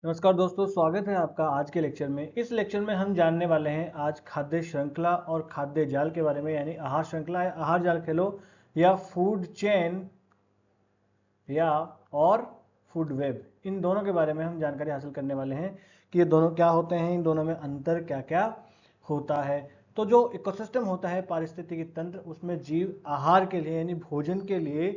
नमस्कार दोस्तों, स्वागत है आपका आज के लेक्चर में। इस लेक्चर में हम जानने वाले हैं आज खाद्य श्रृंखला और खाद्य जाल के बारे में, यानी आहार श्रृंखला या आहार जाल कह लो या फूड चेन या और फूड वेब, इन दोनों के बारे में हम जानकारी हासिल करने वाले हैं कि ये दोनों क्या होते हैं, इन दोनों में अंतर क्या क्या होता है। तो जो इकोसिस्टम होता है, पारिस्थितिकी तंत्र, उसमें जीव आहार के लिए यानी भोजन के लिए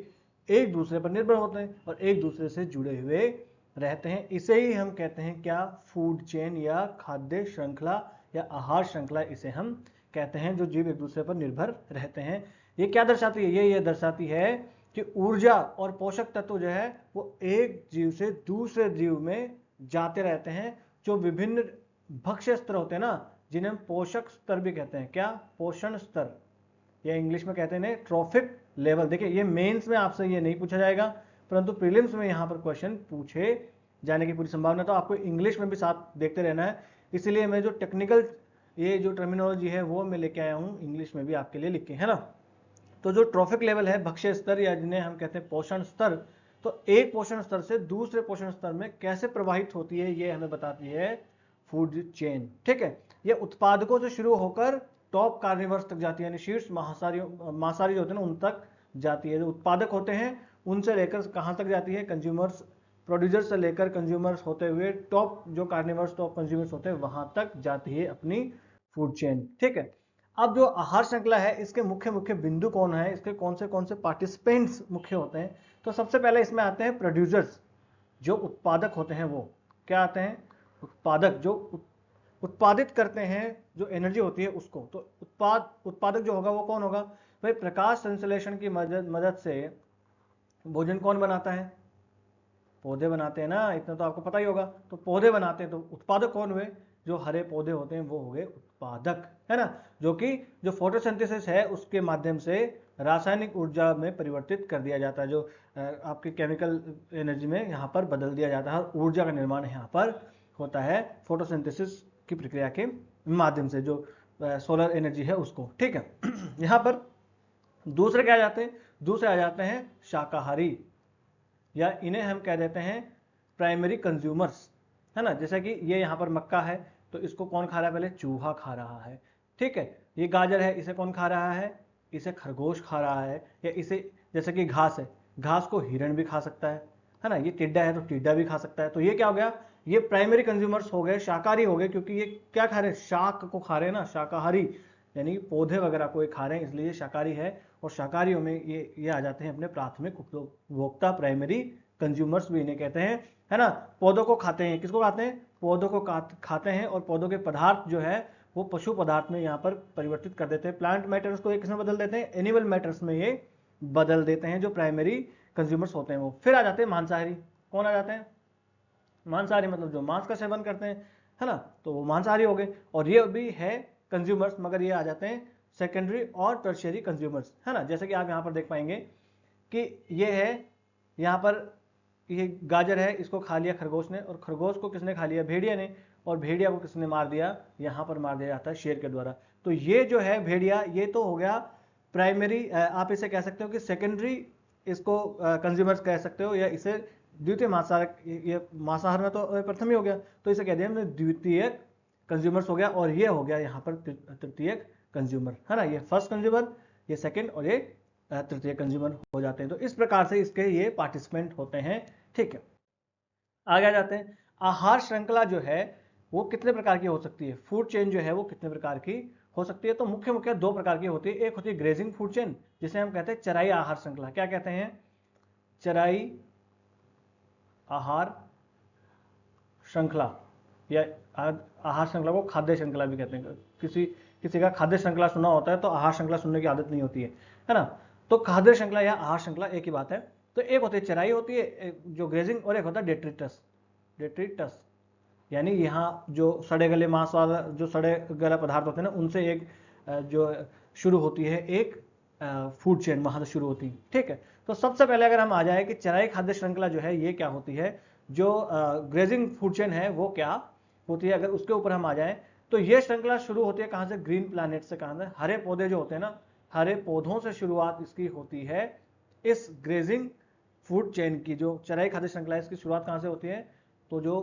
एक दूसरे पर निर्भर होते हैं और एक दूसरे से जुड़े हुए रहते हैं। इसे ही हम कहते हैं क्या, फूड चेन या खाद्य श्रृंखला या आहार श्रृंखला इसे हम कहते हैं, जो जीव एक दूसरे पर निर्भर रहते हैं। ये क्या दर्शाती है? ये दर्शाती है कि ऊर्जा और पोषक तत्व जो है वो एक जीव से दूसरे जीव में जाते रहते हैं। जो विभिन्न भक्ष्य स्तर होते हैं ना, जिन्हें हम पोषक स्तर भी कहते हैं, क्या, पोषण स्तर, या इंग्लिश में कहते हैं ट्रॉफिक लेवल। देखिए, ये मेंस में आपसे ये नहीं पूछा जाएगा, परंतु प्रीलिम्स में यहाँ पर क्वेश्चन पूछे जाने की पूरी संभावना। तो आपको इंग्लिश में भी साथ देखते रहना है, इसलिए मैं जो टेक्निकल ये जो टर्मिनोलॉजी है वो मैं लेके आया हूँ, इंग्लिश में भी आपके लिए लिख के, है ना। तो जो ट्रॉफिक लेवल है, भक्ष्य स्तर, या जिन्हें हम कहते हैं पोषण स्तर, तो एक पोषण स्तर से दूसरे पोषण स्तर में कैसे प्रवाहित होती है, ये हमें बताती है फूड चेन। ठीक है, ये उत्पादकों से शुरू होकर टॉप कार्निवर्स तक जाती है, यानी शीर्ष मांसाहारी जो होते हैं ना उन तक जाती है। जो उत्पादक होते हैं उनसे लेकर कहां तक जाती है, कंज्यूमर्स, प्रोड्यूसर से लेकर कंज्यूमर्स होते हुए टॉप जो कार्निवर्स, टॉप कंज्यूमर्स होते हैं वहां तक जाती है अपनी फूड चेन। ठीक है, अब जो आहार श्रृंखला है इसके मुख्य मुख्य बिंदु कौन है, इसके कौन से पार्टिसिपेंट्स मुख्य होते हैं। तो सबसे पहले इसमें आते हैं प्रोड्यूसर्स, जो उत्पादक होते हैं। वो क्या आते हैं? उत्पादक, जो उत्पादित करते हैं जो एनर्जी होती है उसको। तो उत्पादक जो होगा वो कौन होगा भाई? प्रकाश संश्लेषण की मदद से भोजन कौन बनाता है? पौधे बनाते हैं ना, इतना तो आपको पता ही होगा। तो पौधे बनाते हैं, तो उत्पादक कौन हुए? जो हरे पौधे होते हैं वो हो गए उत्पादक, है ना। जो कि जो फोटोसिंथेसिस है उसके माध्यम से रासायनिक ऊर्जा में परिवर्तित कर दिया जाता है, जो आपके केमिकल एनर्जी में यहाँ पर बदल दिया जाता है, ऊर्जा का निर्माण यहाँ पर होता है फोटोसिंथेसिस की प्रक्रिया के माध्यम से, जो सोलर एनर्जी है उसको। ठीक है यहाँ पर दूसरे क्या आ जाते हैं? दूसरे आ जाते हैं शाकाहारी, या इन्हें हम कह देते हैं प्राइमरी कंज्यूमर्स, है ना। जैसे कि ये यहाँ पर मक्का है, तो इसको कौन खा रहा है? पहले चूहा खा रहा है। ठीक है, ये गाजर है, इसे कौन खा रहा है? इसे खरगोश खा रहा है। या इसे, जैसे कि घास है, घास को हिरण भी खा सकता है ना। ये टिड्डा है तो टिड्डा भी खा सकता है। तो ये क्या हो गया? ये प्राइमरी कंज्यूमर्स हो गए, शाकाहारी हो गए, क्योंकि ये क्या खा रहे हैं? शाक को खा रहे हैं ना, शाकाहारी, यानी पौधे वगैरह को ये खा रहे हैं, इसलिए ये शाकाहारी है। और शाकाहारियों में ये आ जाते हैं अपने प्राथमिक उपभोक्ता, प्राइमरी कंज्यूमर्स भी इन्हें कहते हैं, है ना। पौधों को खाते हैं, किसको खाते हैं? पौधों को खाते हैं, और पौधों के पदार्थ जो है वो पशु पदार्थ में यहाँ पर परिवर्तित कर देते हैं। प्लांट मैटर्स को किसमें बदल देते हैं? एनिमल मैटर्स में ये बदल देते हैं, जो प्राइमरी कंज्यूमर्स होते हैं वो। फिर आ जाते हैं मांसाहारी। कौन आ जाते हैं? मांसाहारी, मतलब जो मांस का सेवन करते हैं, है ना, तो वो मांसाहारी हो गए। और ये भी है कंज्यूमर्स, मगर ये आ जाते हैं सेकेंडरी और टर्शियरी कंज्यूमर्स, है ना। जैसे कि आप यहाँ पर देख पाएंगे कि ये है, यहाँ पर ये गाजर है, इसको खा लिया खरगोश ने, और खरगोश को किसने खा लिया? भेड़िया ने। और भेड़िया को किसने मार दिया? यहाँ पर मार दिया जाता है शेर के द्वारा। तो ये जो है भेड़िया, ये तो हो गया प्राइमरी, आप इसे कह सकते हो कि सेकेंडरी, इसको कंज्यूमर्स कह सकते हो, या इसे द्वितीय मांसाहार, ये मांसाहार में तो प्रथम ही हो गया, तो इसे कह दिया हमने द्वितीय कंज्यूमर्स हो गया। और ये हो गया यहाँ पर तृतीय कंज्यूमर, है ना। ये फर्स्ट कंज्यूमर, ये सेकंड, और ये तृतीय कंज्यूमर हो जाते हैं। तो इस प्रकार से इसके ये पार्टिसिपेंट होते हैं। ठीक है, आगे आ जाते हैं। आहार श्रृंखला जो है वो कितने प्रकार की हो सकती है? फूड चेन जो है वो कितने प्रकार की हो सकती है? तो मुख्य मुख्य दो प्रकार की होती है। एक होती है ग्रेजिंग फूड चेन, जिसे हम कहते हैं चराई आहार श्रृंखला। क्या कहते हैं? चराई आहार श्रृंखला, या आहार श्रृंखला को खाद्य श्रृंखला भी कहते हैं। किसी किसी का खाद्य श्रृंखला सुना होता है तो आहार श्रृंखला सुनने की आदत नहीं होती है ना। तो खाद्य श्रृंखला या आहार श्रृंखला एक ही बात है। तो एक होती है चराई होती है जो ग्रेजिंग, और एक होता है डेट्रिटस। डेट्रिटस यानी यहाँ जो सड़े गले मांस वाला, जो सड़े गला पदार्थ होते हैं ना, उनसे एक जो शुरू होती है एक फूड चेन, वहां से शुरू होती है। ठीक है, तो सबसे पहले अगर हम आ जाए कि चराई खाद्य श्रृंखला जो है ये क्या होती है, जो ग्रेजिंग फूड चेन है वो क्या होती है, अगर उसके ऊपर हम आ जाए तो ये श्रृंखला शुरू होती है कहां से? ग्रीन प्लैनेट से। कहां से? हरे पौधे जो होते हैं ना, हरे पौधों से शुरुआत इसकी होती है। इस ग्रेजिंग फूड चेन की जो चराई खाद्य श्रृंखला है, इसकी शुरुआत कहां से होती है? तो जो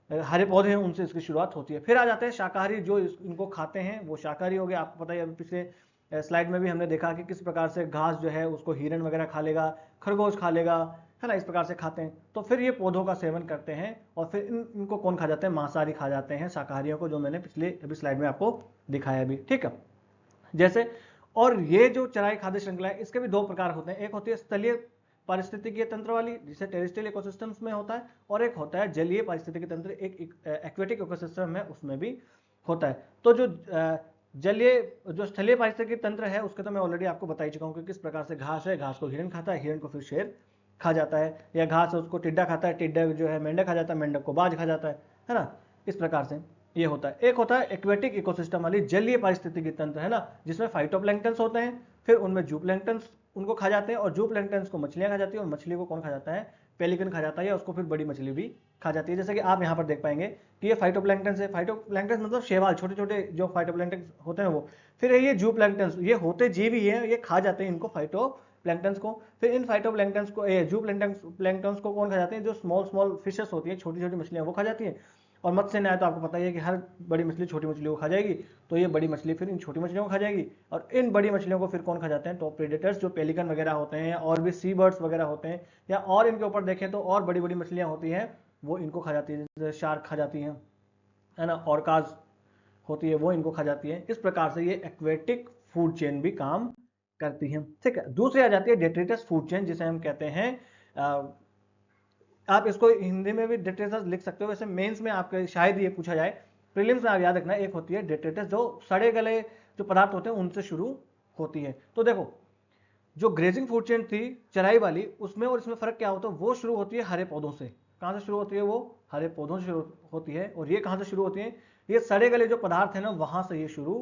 हरे पौधे हैं उनसे इसकी शुरुआत होती है। फिर आ जाते हैं शाकाहारी, जो इनको खाते हैं वो शाकाहारी हो गए। आपको पता है अभी पिछले स्लाइड में भी हमने देखा कि किस प्रकार से घास जो है उसको हिरन वगैरह खा लेगा, खरगोश खा लेगा, है ना, इस प्रकार से खाते हैं। तो फिर ये पौधों का सेवन करते हैं और फिर इनको कौन खा जाते हैं, मांसाहारी खा जाते हैं शाकाहारियों को, जो मैंने पिछले अभी स्लाइड में आपको दिखाया भी, ठीक है। जैसे, और ये जो चराई खाद्य श्रृंखला है इसके भी दो प्रकार होते हैं। एक होती है स्थलीय पारिस्थितिकीय तंत्र वाली, जिसे टेरेस्ट्रियल इकोसिस्टम्स में होता है, और एक होता है जलीय पारिस्थितिकी तंत्र, एक एक्वेटिक इकोसिस्टम है उसमें भी होता है। तो जो जो स्थलीय पारिस्थितिकी तंत्र है उसके तो मैं ऑलरेडी आपको बता ही चुका हूँ कि किस प्रकार से घास है, घास को हिरन खाता है, हिरन को फिर शेर खा जाता है, या घास है उसको टिड्डा खाता है, टिड्डा जो है मेंढक खा जाता है, मेंढक को बाज खा जाता है ना, इस प्रकार से ये होता है। एक होता है एक्वेटिक इकोसिस्टम वाली जलीय पारिस्थितिकी तंत्र, है ना, जिसमें फाइटोप्लैंक्टन्स होते हैं, फिर उनमें जूप्लैंक्टन्स उनको खा जाते हैं, और जूप्लैंक्टन्स को मछलियां खा जाती है, और मछली को कौन खा जाता है, पेलिकन खा जाता है, या उसको फिर बड़ी मछली भी खा जाती है। जैसे कि आप यहाँ पर देख पाएंगे कि ये फाइटोप्लैंक्टन्स है। फाइटोप्लैंक्टन्स मतलब शैवाल, छोटे छोटे जो फाइटोप्लैंक्टन्स होते हैं वो। फिर ये जूप्लैंक्टन्स, ये होते जीव ही है, ये खा जाते हैं इनको फाइटोप्लैंक्टन्स को। फिर इन फाइटोप्लैंक्टन्स को, जूप्लैंक्टन्स को कौन खा जाते हैं, जो स्मॉल स्मॉल फिशेस होती हैं, छोटी छोटी मछलियां, वो खा जाती हैं। और मत्स्य न्याय तो आपको पता ही है कि हर बड़ी मछली छोटी मछली को खा जाएगी, तो ये बड़ी मछली फिर इन छोटी मछलियों को खा जाएगी। और इन बड़ी मछलियों को फिर कौन खा जाते हैं, टॉप प्रेडेटर्स, जो पेलिकन वगैरह होते हैं, और भी सी बर्ड्स वगैरह होते हैं, या और इनके ऊपर देखें तो और बड़ी बड़ी मछलियां होती हैं, वो इनको खा जाती है, जैसे शार्क खा जाती हैं, है ना, ऑर्काज होती है वो इनको खा जाती है। इस प्रकार से ये एक्वेटिक फूड चेन भी काम करती है, ठीक है। दूसरी आ जाती है डेट्रिटस फूड चेन, जिसे हम कहते हैं आप इसको हिंदी में भी डेट्रिटस लिख सकते हो, वैसे मेंस में आपके शायद ये पूछा जाए, प्रीलिम्स में आप याद रखना। एक होती है डेट्रिटस, जो सड़े गले जो पदार्थ होते हैं उनसे शुरू होती है। तो देखो, जो ग्रेजिंग फूड चेन थी चराई वाली, उसमें और इसमें फर्क क्या होता है, वो शुरू होती है हरे पौधों से। कहां से शुरू होती है, वो हरे पौधों से शुरू होती है। और ये कहां से शुरू होती है, ये सड़े गले जो पदार्थ है ना, वहां से ये शुरू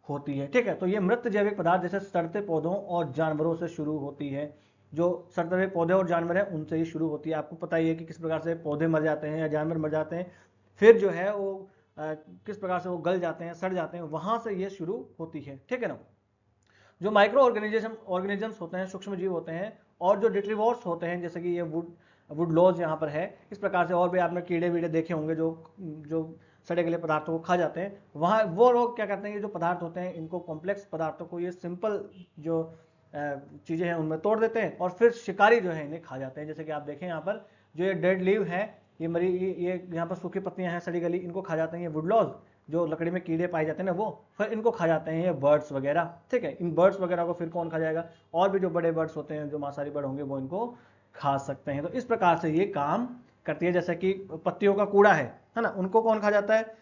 होती है, ठीक है। तो ये मृत जैविक पदार्थ जैसे सड़ते पौधों और जानवरों से शुरू होती है। जो सड़ते हुए पौधे और जानवर हैं उनसे ही शुरू होती है। आपको पता ही है कि किस प्रकार से पौधे मर जाते हैं या जानवर मर जाते हैं, फिर जो है वो किस प्रकार से वो गल जाते हैं, सड़ जाते हैं, वहां से ये शुरू होती है, ठीक है ना। जो माइक्रो ऑर्गेनिजम्स होते हैं, सूक्ष्म जीव होते हैं, और जो डिट्रीवोर्स होते हैं, जैसे कि ये वुड लॉज यहाँ पर है, इस प्रकार से और भी आपने कीड़े वीड़े देखे होंगे जो सड़े गले पदार्थों को खा जाते हैं। वहाँ वो लोग क्या करते हैं, ये जो पदार्थ होते हैं इनको, कॉम्प्लेक्स पदार्थों को, ये सिंपल जो चीज़ें हैं उनमें तोड़ देते हैं, और फिर शिकारी जो है इन्हें खा जाते हैं। जैसे कि आप देखें यहाँ पर जो ये डेड लीव है, ये मरी, ये यहाँ पर सूखी पत्तियां हैं सड़ी गली, इनको खा जाते हैं ये वुडलॉज, जो लकड़ी में कीड़े पाए जाते हैं ना वो, फिर इनको खा जाते हैं ये बर्ड्स वगैरह, ठीक है। इन बर्ड्स वगैरह को फिर कौन खा जाएगा, और भी जो बड़े बर्ड्स होते हैं, जो मांसाहारी बर्ड होंगे, वो इनको खा सकते हैं। तो इस प्रकार से ये काम करती है। जैसे कि पत्तियों का कूड़ा है ना, उनको कौन खा जाता है,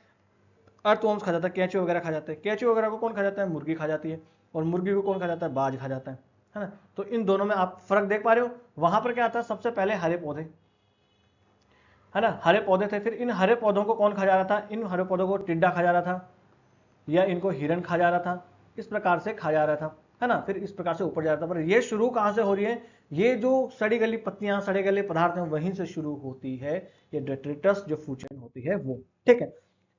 अर्थवर्म्स खा जाता है, केंचुए वगैरह खा जाते हैं। केंचुए वगैरह को कौन खा जाता है, मुर्गी खा जाती है, और मुर्गी को कौन खा जाता है, बाज खा जाता है ना। तो इन दोनों में आप फर्क देख पा रहे हो। वहां पर क्या आता है, सबसे पहले हरे पौधे, है ना, हरे पौधे थे, फिर इन हरे पौधों को कौन खा जा रहा था, इन हरे पौधों को टिड्डा खा जा रहा था, या इनको हिरन खा जा रहा था, इस प्रकार से खा जा रहा था, है ना। फिर इस प्रकार से ऊपर जा रहा था। पर ये शुरू कहां से हो रही है, ये जो सड़ी गली पत्तियां, सड़े गले पदार्थ हैं, वहीं से शुरू होती है ये डेट्रिटस जो फूड चेन होती है वो, ठीक है।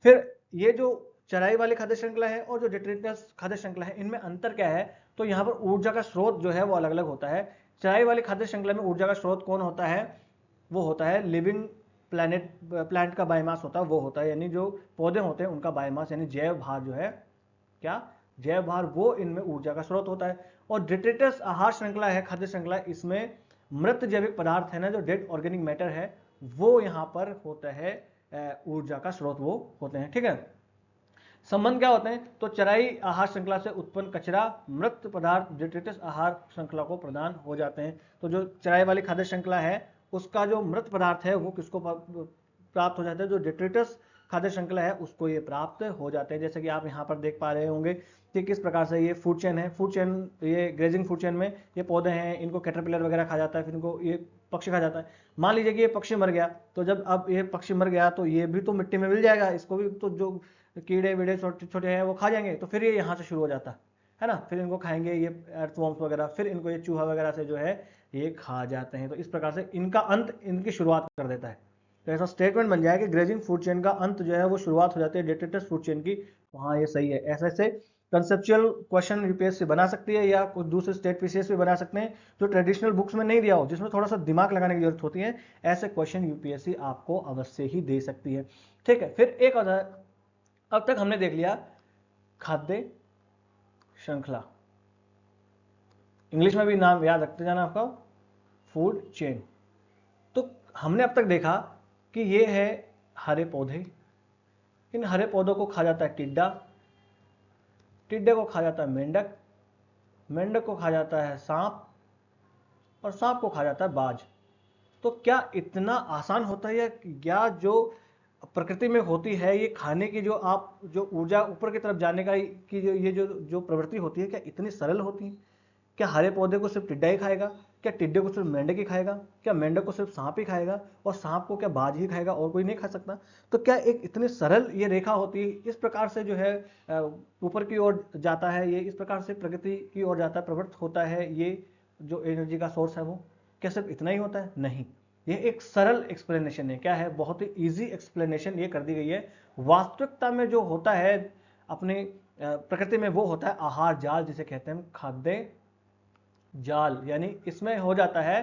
फिर ये जो चराई वाली खाद्य श्रृंखला है और जो डेट्रिटस खाद्य श्रृंखला है, इनमें अंतर क्या है, तो यहाँ पर ऊर्जा का स्रोत जो है वो अलग अलग होता है। चराई वाली खाद्य श्रृंखला में ऊर्जा का स्रोत कौन होता है, वो होता है लिविंग प्लांट का बायोमास होता है, वो होता है, यानी जो पौधे होते हैं उनका बायोमास, यानी जैव भार जो है, क्या जैव भार, वो इनमें ऊर्जा का स्रोत होता है। और डेट्रिटस आहार श्रृंखला है, खाद्य श्रृंखला, इसमें मृत जैविक पदार्थ है ना, जो डेड ऑर्गेनिक मैटर है, वो यहाँ पर होता है ऊर्जा का स्रोत वो होते हैं, ठीक है। संबंध क्या होते हैं, तो चराई आहार श्रृंखला से उत्पन्न कचरा, मृत पदार्थ डेट्रिटस आहार श्रृंखला को प्रदान हो जाते हैं। तो जो चराई वाली खाद्य श्रृंखला है उसका जो मृत पदार्थ है वो किसको प्राप्त हो जाता है, जो डेट्रिटस खाद्य श्रृंखला है उसको ये प्राप्त हो जाते हैं। जैसे कि आप यहाँ पर देख पा रहे होंगे कि किस प्रकार से ये फूड चेन है, फूड चेन, ये ग्रेजिंग फूड चेन में ये पौधे हैं, इनको कैटरपिलर वगैरह खा जाता है, फिर इनको ये पक्षी खा जाता है। मान लीजिए कि ये पक्षी मर गया, तो जब अब ये पक्षी मर गया तो ये भी तो मिट्टी में मिल जाएगा, इसको भी तो जो कीड़े वीड़े छोटे छोटे हैं वो खा जाएंगे, तो फिर ये यहाँ से शुरू हो जाता है ना। फिर इनको खाएंगे ये अर्थवर्म्स वगैरह, फिर इनको ये चूहा वगैरह से जो है ये खा जाते हैं। तो इस प्रकार से इनका अंत इनकी शुरुआत कर देता है। तो ऐसा स्टेटमेंट बन जाए कि ग्रेजिंग फूड चेन का अंत जो है वो शुरुआत हो जाती है डेट्रिटस फूड चेन की। तो हाँ, ये सही है। ऐसे ऐसे कंसेप्चुअल क्वेश्चन यूपीएससी बना सकती है या कुछ दूसरे स्टेट पीसीएस भी बना सकते हैं जो ट्रेडिशनल बुक्स में नहीं दिया हो, जिसमें थोड़ा सा दिमाग लगाने की जरूरत होती है, ऐसे क्वेश्चन यूपीएससी आपको अवश्य ही दे सकती है। ठीक है, फिर एक और अब तक हमने देख लिया खाद्य श्रृंखला, इंग्लिश में भी नाम याद रखते जाना आपका, फूड चेन। तो हमने अब तक देखा कि ये है हरे पौधे, इन हरे पौधों को खा जाता है टिड्डा, टिड्डे को खा जाता है मेंढक, मेंढक को खा जाता है सांप, और सांप को खा जाता है बाज। तो क्या इतना आसान होता है या जो प्रकृति में होती है ये खाने की जो ऊर्जा ऊपर की तरफ जाने का की जो प्रवृत्ति होती है, क्या इतनी सरल होती है? क्या हरे पौधे को सिर्फ टिड्डा ही खाएगा? क्या टिड्डे को सिर्फ मेंढक ही खाएगा? क्या मेंढक को सिर्फ सांप ही खाएगा? और सांप को क्या बाज ही खाएगा और कोई नहीं खा सकता? तो क्या एक इतनी सरल ये रेखा होती है, इस प्रकार से जो है ऊपर की ओर जाता है, ये इस प्रकार से प्रकृति की ओर जाता है, प्रवृत्त होता है, ये जो एनर्जी का सोर्स है वो क्या सिर्फ इतना ही होता है? नहीं, ये एक सरल एक्सप्लेनेशन है। क्या है? बहुत ही इजी एक्सप्लेनेशन ये कर दी गई है। वास्तविकता में जो होता है अपने प्रकृति में वो होता है आहार जाल, जिसे कहते हैं खाद्य जाल। यानी इसमें हो जाता है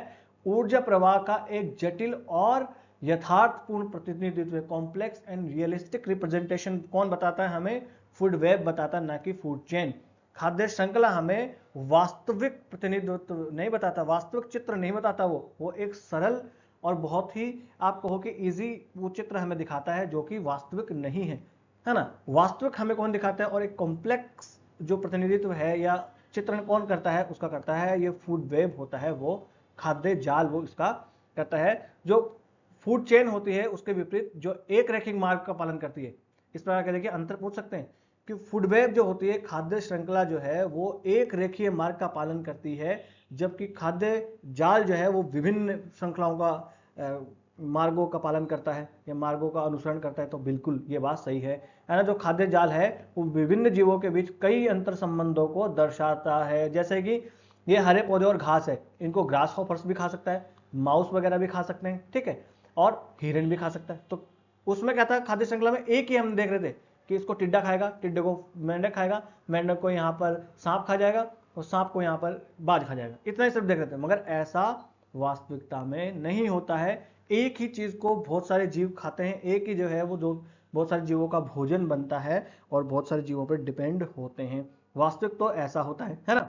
ऊर्जा प्रवाह का एक जटिल और यथार्थपूर्ण प्रतिनिधित्व, कॉम्प्लेक्स एंड रियलिस्टिक रिप्रेजेंटेशन। कौन बताता है हमें? फूड वेब बताता है, ना कि फूड चेन। खाद्य श्रृंखला हमें वास्तविक प्रतिनिधित्व नहीं बताता, वास्तविक चित्र नहीं बताता, वो एक सरल और बहुत ही आप कहो कि इजी वो चित्र हमें दिखाता है जो कि वास्तविक नहीं है ना। वास्तविक हमें कौन दिखाता है? और एक कॉम्प्लेक्स जो प्रतिनिधित्व है या चित्रण कौन करता है? उसका करता है ये फूड वेब होता है, वो खाद्य जाल वो इसका करता है। जो फूड चेन होती है उसके विपरीत जो एक रैखिक मार्ग का पालन करती है। इस प्रकार के देखिए अंतर पूछ सकते हैं कि फूड वेब जो होती है, खाद्य श्रृंखला जो है वो एक रेखीय मार्ग का पालन करती है, जबकि खाद्य जाल जो है वो विभिन्न श्रृंखलाओं का मार्गों का पालन करता है या मार्गों का अनुसरण करता है। तो बिल्कुल ये बात सही है ना। जो खाद्य जाल है वो विभिन्न जीवों के बीच कई अंतर संबंधों को दर्शाता है। जैसे कि ये हरे पौधे और घास है, इनको ग्रास हॉपर्स भी खा सकता है, माउस वगैरह भी खा सकते हैं, ठीक है, और हिरन भी खा सकता है। तो उसमें क्या था, खाद्य श्रृंखला में एक ही हम देख रहे थे कि इसको टिड्डा खाएगा, टिड्डे को मेंढक खाएगा, मेंढक को यहाँ पर सांप खा जाएगा और सांप को यहाँ पर बाज खा जाएगा, इतना ही सिर्फ देख रहे थे। मगर ऐसा वास्तविकता में नहीं होता है। एक ही चीज को बहुत सारे जीव खाते हैं, एक ही जो है वो दो बहुत सारे जीवों का भोजन बनता है और बहुत सारे जीवों पर डिपेंड होते हैं। वास्तविक तो ऐसा होता है ना।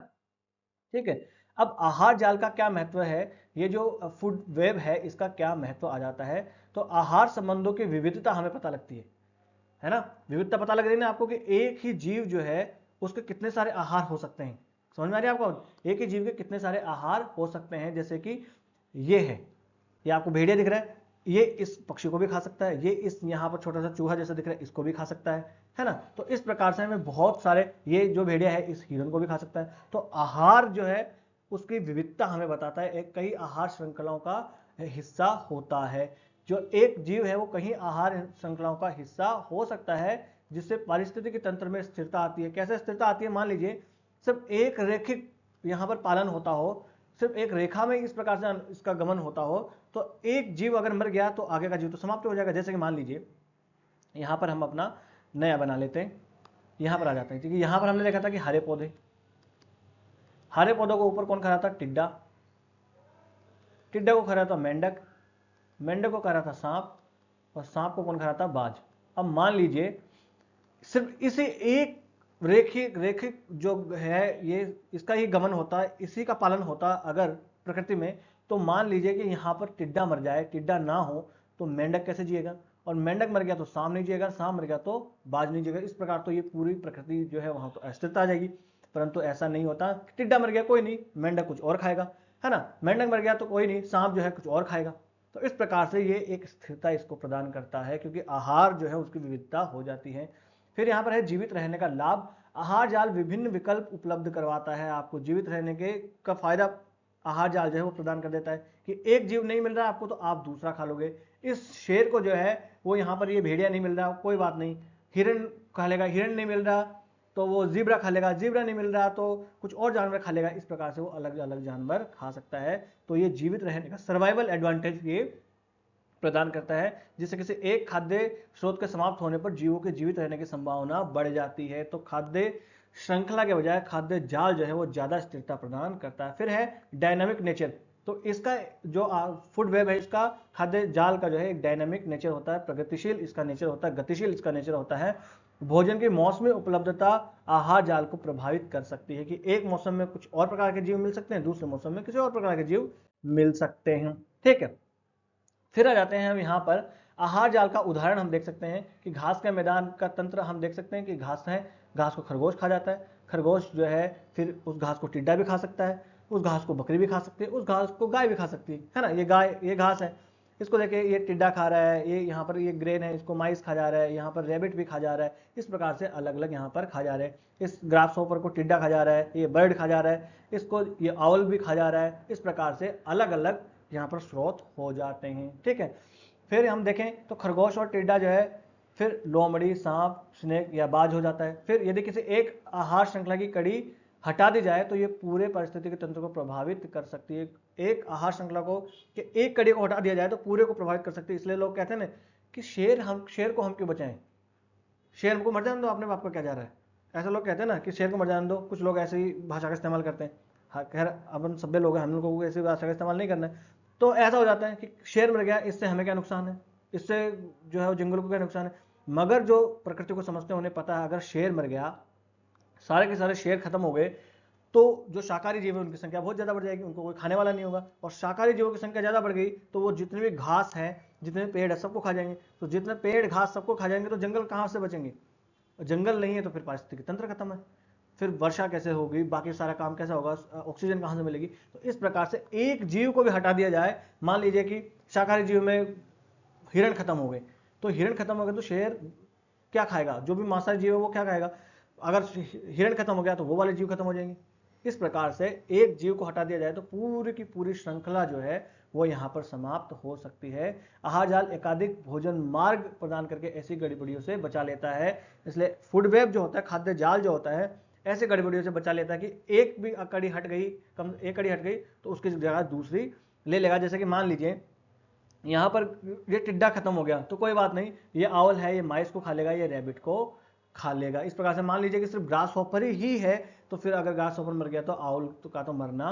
ठीक है, अब आहार जाल का क्या महत्व है, ये जो फूड वेब है इसका क्या महत्व आ जाता है? तो आहार संबंधों की विविधता हमें पता लगती है ना। विविधता पता लग रही है ना आपको कि एक ही जीव जो है उसके कितने सारे आहार हो सकते हैं। समझ में आ रही है आपको? एक ही जीव के कितने सारे आहार हो सकते हैं। जैसे कि ये है, ये आपको भेड़िया दिख रहा है, ये इस पक्षी को भी खा सकता है, ये इस यहाँ पर छोटा सा चूहा जैसा दिख रहा है इसको भी खा सकता है ना। तो इस प्रकार से हमें बहुत सारे, ये जो भेड़िया है इस हिरन को भी खा सकता है। तो आहार जो है उसकी विविधता हमें बताता है, एक कई आहार श्रृंखलाओं का हिस्सा होता है। जो एक जीव है वो कहीं आहार श्रृंखलाओं का हिस्सा हो सकता है, जिससे पारिस्थितिकी तंत्र में स्थिरता आती है। कैसे स्थिरता आती है? मान लीजिए सिर्फ एक रैखिक यहाँ पर पालन होता हो, सिर्फ एक रेखा में इस प्रकार से इसका गमन होता हो, तो एक जीव अगर मर गया तो आगे का जीव तो समाप्त हो जाएगा। जैसे कि मान लीजिए यहां पर हम अपना नया बना लेते हैं, यहां पर आ जाते हैं, क्योंकि यहां पर हमने देखा था कि हरे पौधे, हरे पौधों को ऊपर कौन खा रहा था? टिड्डा, टिड्डा को खा रहा था मेंढक, मेंढक को खा रहा था सांप, और सांप को कौन खा रहा था? बाज। अब मान लीजिए सिर्फ इसी एक रेखिक रेखिक जो है ये इसका ही गमन होता है, इसी का पालन होता अगर प्रकृति में, तो मान लीजिए कि यहाँ पर टिड्डा मर जाए, टिड्डा ना हो तो मेंढक कैसे जिएगा? और मेंढक मर गया तो सांप नहीं जिएगा, सांप मर गया तो बाज नहीं जिएगा। इस प्रकार तो ये पूरी प्रकृति जो है वहां तो अस्थिरता आ जाएगी। परंतु ऐसा नहीं होता। टिड्डा मर गया कोई नहीं, मेंढक कुछ और खाएगा, है ना। मेंढक मर गया तो कोई नहीं, सांप जो है कुछ और खाएगा। तो इस प्रकार से ये एक स्थिरता इसको प्रदान करता है, क्योंकि आहार जो है उसकी विविधता हो जाती है। फिर यहाँ पर है जीवित रहने का लाभ। आहार जाल विभिन्न विकल्प उपलब्ध करवाता है आपको, जीवित रहने के का फायदा आहार जाल जो है वो प्रदान कर देता है कि एक जीव नहीं मिल रहा है आपको तो आप दूसरा खा लोगे। इस शेर को जो है वो यहाँ पर ये भेड़िया नहीं मिल रहा, कोई बात नहीं, हिरन खा लेगा, हिरन नहीं मिल रहा तो वो जीब्रा खा लेगा, जीब्रा नहीं मिल रहा तो कुछ और जानवर खा लेगा। इस प्रकार से वो अलग अलग जानवर खा सकता है। तो ये जीवित रहने का सर्वाइवल एडवांटेज ये प्रदान करता है, जिससे किसी एक खाद्य स्रोत के समाप्त होने पर जीवों के जीवित रहने की संभावना बढ़ जाती है। तो खाद्य श्रृंखला के बजाय खाद्य जाल जो है वो ज़्यादा स्थिरता प्रदान करता है। फिर है डायनामिक नेचर। तो इसका जो फूड वेब है, इसका खाद्य जाल का जो है एक डायनामिक नेचर होता है, प्रगतिशील इसका नेचर होता है, गतिशील इसका नेचर होता है। भोजन की मौसमी उपलब्धता आहार जाल को प्रभावित कर सकती है कि एक मौसम में कुछ और प्रकार के जीव मिल सकते हैं, दूसरे मौसम में किसी और प्रकार के जीव मिल सकते हैं। ठीक है, फिर आ जाते हैं हम यहाँ पर आहार जाल का उदाहरण हम देख सकते हैं कि घास के मैदान का तंत्र हम देख सकते हैं कि घास है, घास को खरगोश खा जाता है, खरगोश जो है फिर उस घास को टिड्डा भी खा सकता है, उस घास को बकरी भी खा सकती है, उस घास को गाय भी खा सकती है ना। ये गाय, ये घास है, इसको देखिए ये टिड्डा खा रहा है, ये यहाँ पर ये ग्रेन है, इसको माइस खा जा रहा है, यहाँ पर रैबिट भी खा जा रहा है। इस प्रकार से अलग अलग यहाँ पर खा जा रहे हैं। इस ग्रास हॉपर को टिड्डा खा जा रहा है, ये बर्ड खा जा रहा है, इसको ये आउल भी खा जा रहा है। इस प्रकार से अलग अलग यहाँ पर स्रोत हो जाते हैं। ठीक है, फिर हम देखें तो खरगोश और टिड्डा जो है फिर लोमड़ी, सांप, स्नेक या बाज हो जाता है। फिर यदि किसी एक आहार श्रृंखला की कड़ी हटा दी जाए तो ये पूरे पारिस्थितिकी तंत्र को प्रभावित कर सकती है। एक आहार श्रृंखला को कि एक कड़ी को हटा दिया जाए तो पूरे को प्रभावित कर सकती है। इसलिए लोग कहते हैं ना कि शेर को हम क्यों बचाएं, शेर को मर जाने दो, अपने बाप का क्या जा रहा है। ऐसा लोग कहते हैं ना कि शेर को मर जाने दो। कुछ लोग ऐसी भाषा का इस्तेमाल करते हैं। खैर अपन सभ्य लोग हैं, हम लोगों को ऐसी भाषा का इस्तेमाल नहीं करना है। तो ऐसा हो जाता है कि शेर मर गया, इससे हमें क्या नुकसान है, इससे जो है वो जंगल को क्या नुकसान है। मगर जो प्रकृति को समझते हैं उन्हें पता है अगर शेर मर गया, सारे के सारे शेर खत्म हो गए, तो जो शाकाहारी जीव है उनकी संख्या बहुत ज़्यादा बढ़ जाएगी, उनको कोई खाने वाला नहीं होगा। और शाकाहारी जीवों की संख्या ज़्यादा बढ़ गई तो वो जितने भी घास है, जितने पेड़ है, सबको खा जाएंगे। तो जितने पेड़ घास सबको खा जाएंगे तो जंगल कहाँ से बचेंगे। जंगल नहीं है तो फिर पारिस्थितिकी तंत्र खत्म है, फिर वर्षा कैसे होगी, बाकी सारा काम कैसा होगा, ऑक्सीजन कहाँ से मिलेगी। तो इस प्रकार से एक जीव को भी हटा दिया जाए, मान लीजिए कि शाकाहारी जीव में हिरण खत्म हो गए, तो हिरण खत्म हो गए तो शेर क्या खाएगा, जो भी मांसाहारी जीव है वो क्या खाएगा। अगर हिरण खत्म हो गया तो वो वाले जीव खत्म हो जाएंगे। इस प्रकार से एक जीव को हटा दिया जाए तो पूरी की पूरी श्रृंखला जो है वो यहाँ पर समाप्त हो सकती है। आहार जाल एकाधिक भोजन मार्ग प्रदान करके ऐसी गड़बड़ियों से बचा लेता है। इसलिए फूड वेब जो होता है, खाद्य जाल जो होता है, ऐसे गड़बड़ियों से बचा लेता है कि एक भी कड़ी हट गई, एक कड़ी हट गई तो उसकी जगह दूसरी ले लेगा। जैसे कि मान लीजिए यहाँ पर ये टिड्डा खत्म हो गया तो कोई बात नहीं, ये आउल है, ये माइस को खा लेगा, ये रैबिट को खा लेगा। इस प्रकार से मान लीजिए कि सिर्फ ग्रास हॉपर ही है तो फिर अगर ग्रास हॉपर मर गया तो आउल का तो मरना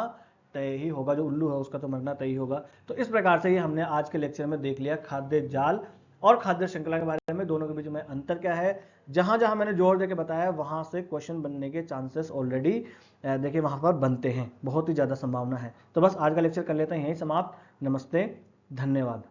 तय ही होगा, जो उल्लू है उसका तो मरना तय ही होगा। तो इस प्रकार से ये हमने आज के लेक्चर में देख लिया खाद्य जाल और खाद्य श्रृंखला के बारे में, दोनों के बीच में अंतर क्या है। जहां जहां मैंने जोर देके बताया वहां से क्वेश्चन बनने के चांसेस ऑलरेडी देखिए वहां पर बनते हैं, बहुत ही ज्यादा संभावना है। तो बस आज का लेक्चर कर लेते हैं यहीं समाप्त। नमस्ते, धन्यवाद।